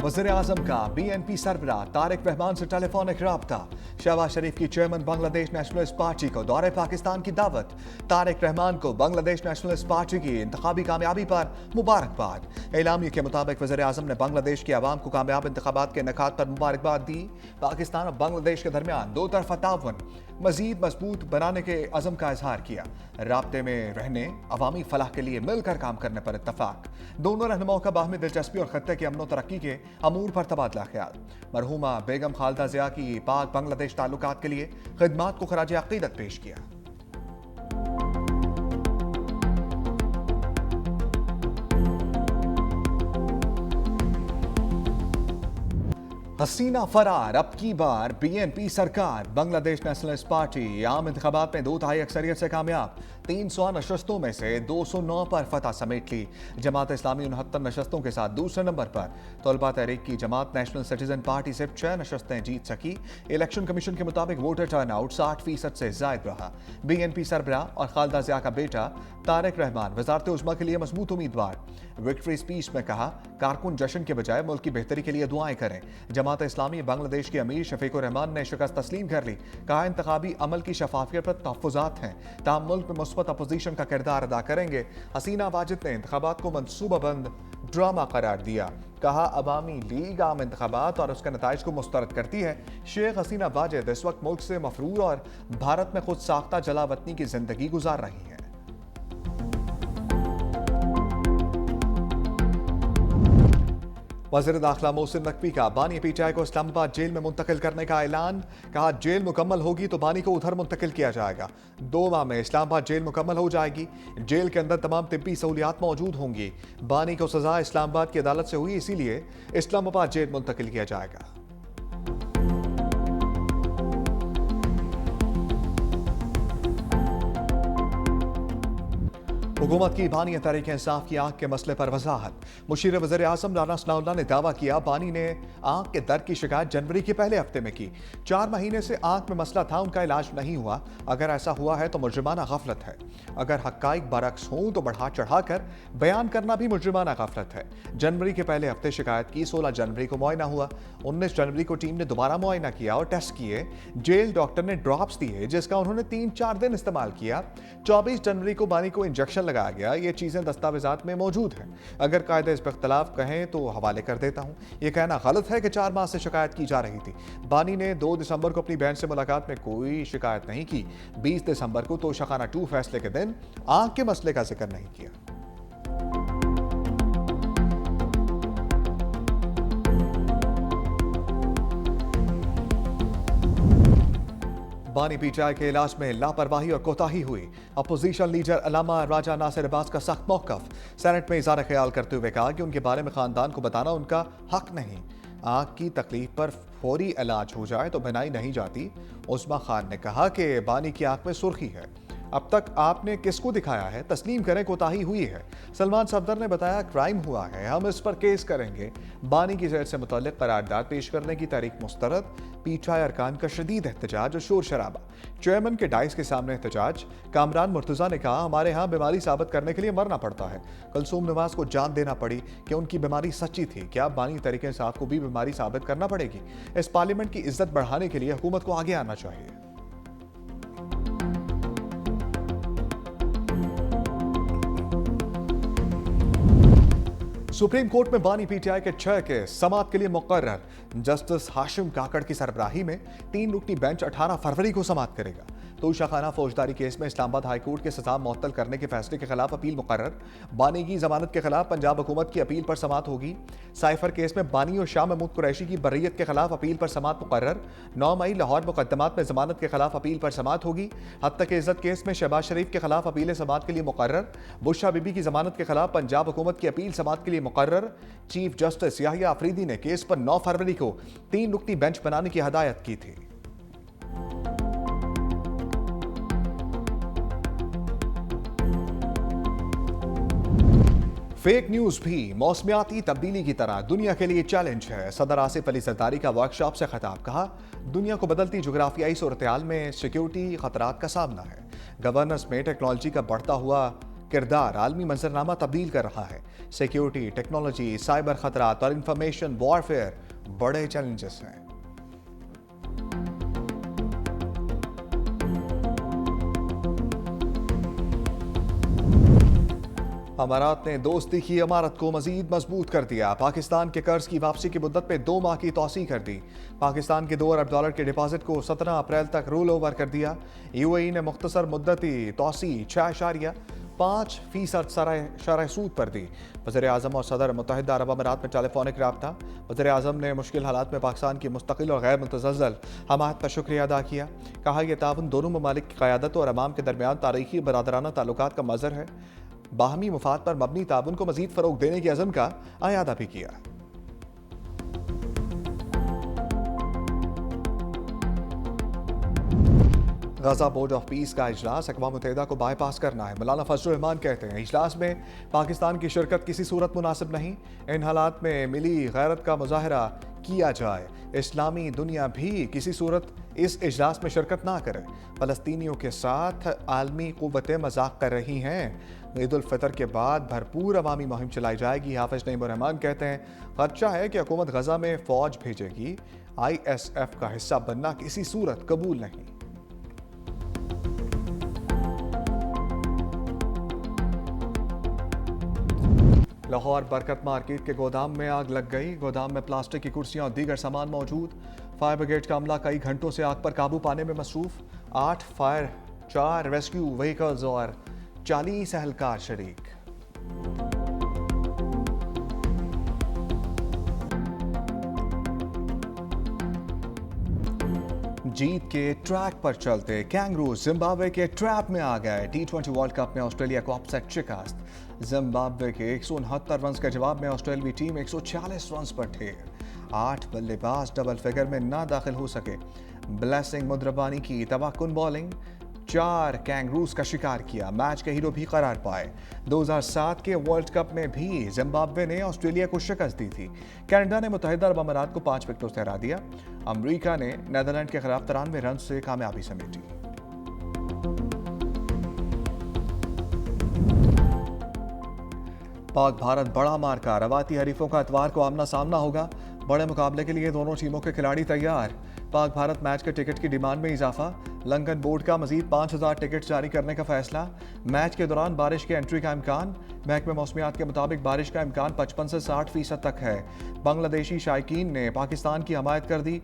वज़ीर-ए-आज़म का BNP सरबराह तारिक रहमान से टेलीफोनिक राब्ता। शहबाज शरीफ की चेयरमैन बांग्लादेश नेशनलिस्ट पार्टी को दौरे पाकिस्तान की दावत। तारिक रहमान को बांग्लादेश नेशनलिस्ट पार्टी की इंतखाबी कामयाबी पर मुबारकबाद। एलामिया के मुताबिक वज़ीर-ए-आज़म ने बांग्लादेश की आवाम को कामयाब इंतखाबात के इनेकाद पर मुबारकबाद दी। पाकिस्तान और बांग्लादेश के दरमियान दो तरफा ताउन मजीद मजबूत बनाने के अज़म का इजहार किया। राब्ते में रहने, अवामी फलाह के लिए मिलकर काम करने पर इत्तफाक। दोनों रहनुमाओं का बाहमी दिलचस्पी और खत्ते की अमन तरक्की के अमूर पर तबादला ख्याल। मरहूमा बेगम खालदा ज़िया की पाक बांग्लादेश ताल्लुकात के लिए खिदमात को खराज अकीदत पेश किया। हसीना फरार, अब की बार BNP सरकार। बांग्लादेश नेशनलिस्ट पार्टी आम इंतखाबात में 2/3 अक्सरियत से कामयाब। 300 नशस्तों में से 209 पर फतह समेट ली। जमात इस्लामी 69 नशस्तों के साथ दूसरे नंबर पर। तलबा तहरीक की जमात नेशनल सिटीजन पार्टी सिर्फ 6 नशस्तें जीत सकी। इलेक्शन कमीशन के मुताबिक वोटर टर्नआउट 60% से जायद रहा। BNP सरबराह और खालदा ज़िया का बेटा तारिक रहमान वजारत उज़्मा के लिए मजबूत उम्मीदवार। विक्ट्री स्पीच में कहा, कारकुन जश्न के बजाय मुल्क की बेहतरी के लिए दुआएं करें। जमात इस्लामी बांग्लादेश के अमीर शफीकुर रहमान ने शिकस्त तस्लीम कर ली। कहा, इंतखाबी अमल की शफाफियत पर तहफ़्फ़ुज़ात हैं, ताहम मुल्क में मुस्बत अपोजिशन का किरदार अदा करेंगे। हसीना वाजिद ने इंतखाबात को मनसूबाबंद ड्रामा करार दिया। कहा, अवामी लीग आम इंतखाबात और उसके नताइज को मुस्तरद करती है। शेख हसीना वाजिद इस वक्त मुल्क से मफरूर और भारत में खुद साख्ता जलावतनी की जिंदगी गुजार रही हैं। वज़ीर दाखिला मोहसिन नकवी का बानी PTI को इस्लामाबाद जेल में मुंतकिल करने का ऐलान। कहा, जेल मुकम्मल होगी तो बानी को उधर मुंतकिल किया जाएगा। 2 माह में इस्लामाबाद जेल मुकम्मल हो जाएगी। जेल के अंदर तमाम तिब्बी सहूलियात मौजूद होंगी। बानी को सजा इस्लामाबाद की अदालत से हुई, इसीलिए इस्लामाबाद जेल मुंतकिल किया जाएगा। हुकूमत की बानी तहरीक इंसाफ की आग के मसले पर वजाहत। मुशीर वज़ीर-ए-आज़म राना सनाउल्लाह ने दावा किया, बानी ने आग के दर्द की शिकायत जनवरी के पहले हफ्ते में की। 4 महीने से आग में मसला था, उनका इलाज नहीं हुआ। अगर ऐसा हुआ है तो मुजरिमाना गफलत है। अगर हक़ाइक़ बरअक्स हों तो बढ़ा चढ़ाकर बयान करना भी मुजरिमाना गफलत है। जनवरी के पहले हफ्ते शिकायत की, 16 जनवरी को मुआयना हुआ। 19 जनवरी को टीम ने दोबारा मुआयना किया और टेस्ट किए। जेल डॉक्टर ने ड्रॉप्स दिए, जिसका उन्होंने 3-4 दिन इस्तेमाल किया। 24 जनवरी को बानी को इंजेक्शन लगाया गया। ये चीजें दस्तावेजात में मौजूद हैं। अगर कायदे इस पर इख्तलाफ कहें तो हवाले कर देता हूं। ये कहना गलत है कि 4 माह से शिकायत की जा रही थी। बानी ने 2 दिसंबर को अपनी बहन से मुलाकात में कोई शिकायत नहीं की। 20 दिसंबर को तोशाखाना 2 फैसले के दिन आग के मसले का जिक्र नहीं किया। बानी PTI के इलाज में लापरवाही और कोताही हुई। अपोजिशन लीडर अल्लामा राजा नासिर अब्बास का सख्त मौक़िफ़। सेनेट में इज़हार ख्याल करते हुए कहा कि उनके बारे में ख़ानदान को बताना उनका हक नहीं। आँख की तकलीफ पर फौरी इलाज हो जाए तो बनाई नहीं जाती। उस्मा खान ने कहा कि बानी की आँख में सुर्खी है। अब तक आपने किसको दिखाया है? तस्लीम करें, कोताही हुई है। सलमान सफदर ने बताया, क्राइम हुआ है, हम इस पर केस करेंगे। बानी की जेल से मुतल्लिक करारदाद पेश करने की तारीख मुस्तरद। PTI अरकान का शदीद एहतजाज और शोर शराबा। चेयरमैन के डाइस के सामने एहतजाज। कामरान मुर्तज़ा ने कहा, हमारे यहाँ बीमारी साबित करने के लिए मरना पड़ता है। कुलसूम नवाज को जान देना पड़ी कि उनकी बीमारी सच्ची थी। क्या बानी तरीके इंसाफ को भी बीमारी साबित करना पड़ेगी? इस पार्लियामेंट की इज्जत बढ़ाने के लिए हुकूमत को आगे आना चाहिए। सुप्रीम कोर्ट में बानी PTI के 6 केस समाअत के लिए मुकर्रर। जस्टिस हाशिम काकड़ की सरबराही में 3 रुकनी बेंच 18 फरवरी को समाअत करेगा। तोशाखाना फौजदारी केस में इस्लामाबाद हाई कोर्ट के सजा मुअत्तल करने के फैसले के खिलाफ अपील मुकर्रर। बानी की जमानत के खिलाफ पंजाब हुकूमत की अपील पर समाअत होगी। साइफर केस में बानी और शाह महमूद कुरैशी की बर्रियत के खिलाफ अपील पर समाअत मुकर्रर। 9 मई लाहौर मुकदमात में जमानत के खिलाफ अपील पर समाअत होगी। हत्या के इज्जत केस में शहबाज शरीफ के खिलाफ अपील समाअत के लिए मुकर्रर। बुशरा बीबी की जमानत के खिलाफ पंजाब हुकूमत की अपील समाअत के लिए मुकर्रर। चीफ जस्टिस याहिया अफरीदी ने केस पर 9 फरवरी को 3 रुकनी बेंच बनाने की हदायत की थी। फेक न्यूज भी मौसमियाती तब्दीली की तरह दुनिया के लिए चैलेंज है। सदर आसिफ अली जरदारी का वर्कशॉप से खिताब। कहा, दुनिया को बदलती जुग्राफियाई सूरत हाल में सिक्योरिटी खतरात का सामना है। गवर्नेंस में टेक्नोलॉजी का बढ़ता हुआ किरदार आलमी मंजरनामा तब्दील कर रहा है। सिक्योरिटी, टेक्नोलॉजी, साइबर खतरात और इंफॉर्मेशन वॉरफेयर बड़े चैलेंजेस हैं। अमारात ने दोस्ती की इमारत को मजीद मजबूत कर दिया। पाकिस्तान के कर्ज की वापसी की मुद्दत में 2 माह की तौसीह कर दी। पाकिस्तान के $2 अरब के डिपॉजिट को 17 अप्रैल तक रोल ओवर कर दिया। यूएई ने मुख्तसर मुद्दती तौसीह 6.5% शरह सूद पर दी। वज़ीर आज़म और सदर मुत्तहिदा अरब अमारात में टेलीफोनिक रब्ता। वज़ीर आज़म ने मुश्किल हालात में पाकिस्तान की मुस्तकिल और गैर मुतज़ल्ज़ल हमायत का शुक्रिया अदा किया। कहा यह ताउन दोनों ममालिक की क़यादत और अवाम के दरमियान तारीखी बरादराना ताल्लुकात का मज़हर है। बाहमी मुफाद पर मबनी ताउन को मजीद फ़रोग़ देने के अज़म का अयादा भी किया। गजा बोर्ड ऑफ पीस का इजलास अक़वाम मुत्तहिदा को बाईपास करना है। मौलाना फजलुर रहमान कहते हैं इजलास में पाकिस्तान की शिरकत किसी सूरत मुनासिब नहीं। इन हालात में मिली गैरत का मुजाहरा किया जाए। इस्लामी दुनिया भी किसी सूरत इस इजलास में शिरकत ना करे। फ़लस्तीनियों के साथ आलमी क़ुव्वतें मजाक कर रही हैं। ईद उल फितर के बाद भरपूर अवामी मुहिम चलाई जाएगी। हाफिज नईमुर रहमान कहते हैं खदशा है कि हुकूमत गजा में फ़ौज भेजेगी। ISF का हिस्सा बनना किसी सूरत कबूल नहीं। लाहौर बरकत मार्केट के गोदाम में आग लग गई। गोदाम में प्लास्टिक की कुर्सियां और दीगर सामान मौजूद। फायर ब्रिगेड का अमला कई घंटों से आग पर काबू पाने में मसरूफ। 8 फायर, 4 रेस्क्यू व्हीकल्स और 40 एहलकार शरीक। जीत के ट्रैक पर चलते कैंगरू जिम्बाब्वे के ट्रैप में आ गए। T20 वर्ल्ड कप में ऑस्ट्रेलिया को अपसेट शिकस्त। जिम्बाब्वे के 169 रन के जवाब में ऑस्ट्रेलियाई टीम 146 रन पर ढेर। 8 बल्लेबाज डबल फिगर में ना दाखिल हो सके। ब्लेसिंग मुद्रबानी की तबाहकुन बॉलिंग 4 कैंगरूज का शिकार किया। मैच के हीरो भी करार पाए। 2007 के वर्ल्ड कप में भी जिम्बाब्वे ने ऑस्ट्रेलिया को शिकस्त दी थी। कनाडा ने मुत्तहिदा अरब अमारात को 5 विकेटों से हरा दिया। अमेरिका ने नीदरलैंड के खिलाफ 93 रन से कामयाबी समेटी। पाक भारत बड़ा मार्का। रवाती हरीफों का इतवार को आमना सामना होगा। बड़े मुकाबले के लिए दोनों टीमों के खिलाड़ी तैयार। पाक भारत मैच के टिकट की डिमांड में इजाफा। लंदन बोर्ड का मजीद 5000 टिकट जारी करने का फैसला। मैच के दौरान बारिश के एंट्री का इम्कान। महकमे मौसमियात के मुताबिक बारिश का इम्कान 55 से 60% तक है। बांग्लादेशी शायकीन ने पाकिस्तान की हमायत कर दी।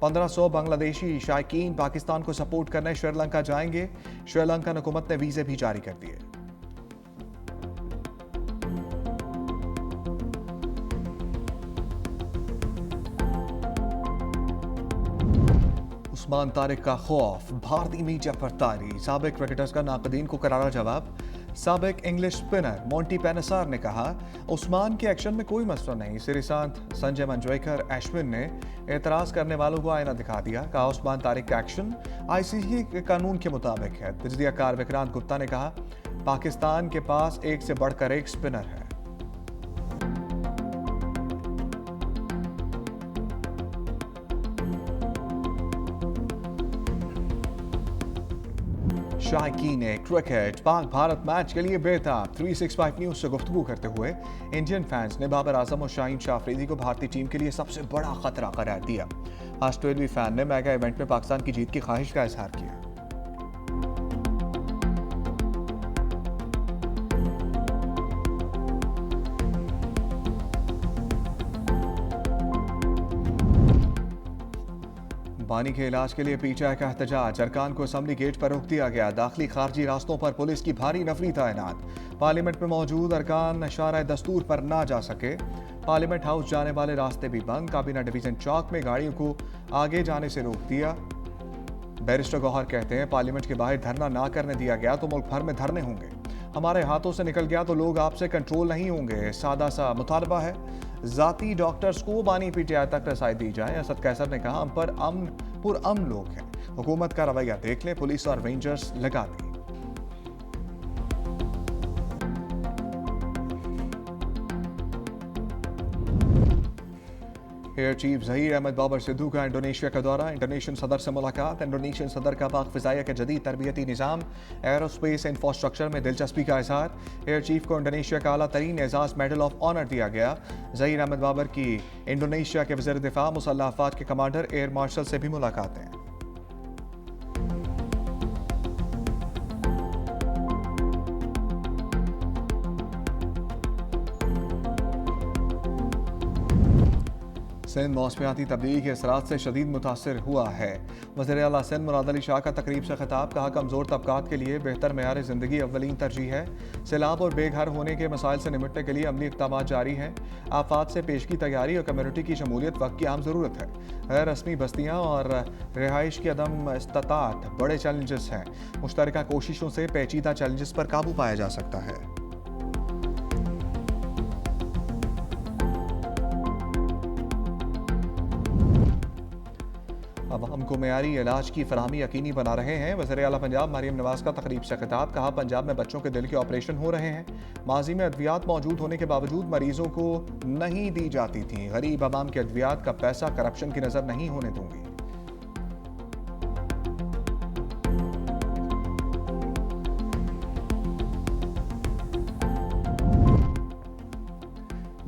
1500 बांग्लादेशी शायकीन पाकिस्तान को सपोर्ट करने श्रीलंका जाएंगे। श्रीलंकन हुकूमत ने वीज़े भी जारी कर दिए। उस्मान तारिक का खौफ। भारतीय मीडिया पर तारी। साबिक क्रिकेटर्स का नाकदीन को करारा जवाब। साबिक इंग्लिश स्पिनर मोंटी पेनेसार ने कहा उस्मान के एक्शन में कोई मसला नहीं। सिरिसांत, संजय मंजरेकर, अश्विन ने एतराज करने वालों को आईना दिखा दिया। कहा उस्मान तारिक का एक्शन ICC के कानून के मुताबिक है। तजज़ियाकार विक्रांत गुप्ता ने कहा पाकिस्तान के पास एक से बढ़कर एक स्पिनर है। शायकीन ने क्रिकेट पाक भारत मैच के लिए बेताब। 365 न्यूज से गुफ्तगू करते हुए इंडियन फैंस ने बाबर आजम और शाहीन शाह अफरीदी को भारतीय टीम के लिए सबसे बड़ा खतरा करार दिया। ऑस्ट्रेलियाई फैन ने मेगा इवेंट में पाकिस्तान की जीत की ख्वाहिश का इजहार किया। बानी के इलाज के लिए PTI का एहतजाज। अरकान को असम्बली गेट पर रोक दिया गया। दाखिली खारजी रास्तों पर पुलिस की भारी नफरी तैनात। पार्लियामेंट में मौजूद अरकान इशारा दस्तूर पर ना जा सके। पार्लियामेंट हाउस जाने वाले रास्ते भी बंद। काबीना डिवीजन चौक में गाड़ियों को आगे जाने से रोक दिया। बैरिस्टर गौहर कहते हैं पार्लियामेंट के बाहर धरना ना करने दिया गया तो मुल्क भर में धरने होंगे। हमारे हाथों से निकल गया तो लोग आपसे कंट्रोल नहीं होंगे। सादा सा मुतालबा है जाती डॉक्टर्स को बानी PTI तक रसाई दी जाए। असद कैसर ने कहा हम पर पुरअमन लोग हैं। हुकूमत का रवैया देख ले। पुलिस और रेंजर्स लगा दी। एयर चीफ ज़हीर अहमद बाबर सिद्धू का इंडोनेशिया का दौरा, इंडोनेशियन सदर से मुलाकात। इंडोनेशियन सदर का पाक फ़िज़ाइया के जदीद तरबियती निज़ाम, एरोस्पेस इंफ्रास्ट्रक्चर में दिलचस्पी का इज़हार। एयर चीफ को इंडोनेशिया का आला तरीन एजाज़ मेडल ऑफ ऑनर दिया गया। ज़हीर अहमद बाबर की इंडोनेशिया के वज़ीर दिफ़ा मुसल्लह अफ़वाज के कमांडर एयर मार्शल से भी मुलाकातें। सिंध मौसमियाती तब्दीली के असरात से शदीद मुतासर हुआ है। वज़ीर आला सिंध मुराद अली शाह का तकरीब से खिताब, कहा कमज़ोर तबकात के लिए बेहतर मेयार ज़िंदगी अव्वलीन तरजीह है। सैलाब और बेघर होने के मसाइल से निपटने के लिए अमली इक़दाम जारी हैं। आफात से पेशगी तैयारी और कम्यूनिटी की शमूलियत वक्त की आम ज़रूरत है। गैर रस्मी बस्तियाँ और रिहाइश की अदम इस्तात बड़े चैलेंजेस हैं। मुश्तरका कोशिशों से पेचीदा चैलेंजेस पर काबू पाया जा सकता है। अवाम को मेयारी इलाज की फराहमी यकीनी बना रहे हैं। वज़ीर आला पंजाब मरियम नवाज का तकरीब से खिताब, कहा पंजाब में बच्चों के दिल के ऑपरेशन हो रहे हैं। माजी में अद्वियात मौजूद होने के बावजूद मरीजों को नहीं दी जाती थी। गरीब अवाम के अद्वियात का पैसा करप्शन की नज़र नहीं होने दूंगी।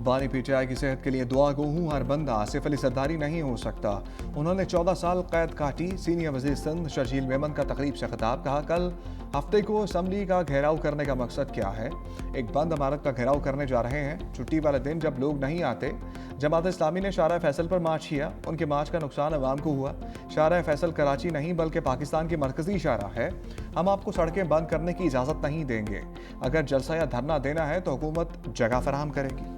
बानी पीटीआई की सेहत के लिए दुआ गो हूँ हर बंदा, आसिफ अली सरदारी नहीं हो सकता। उन्होंने 14 साल कैद काटी। सीनियर वज़ीर सिंध शर्जील मेमन का तकरीब से खिताब, कहा कल हफ्ते को असम्बली का घेराव करने का मकसद क्या है। एक बंद इमारत का घेराव करने जा रहे हैं। छुट्टी वाले दिन जब लोग नहीं आते। जमात इस्लामी ने शारा फैसल पर मार्च किया। उनके मार्च का नुकसान अवाम को हुआ। शारा फैसल कराची नहीं बल्कि पाकिस्तान की मरकजी शारा है। हम आपको सड़कें बंद करने की इजाज़त नहीं देंगे। अगर जलसा या धरना देना है तो हुकूमत जगह फराहम करेगी।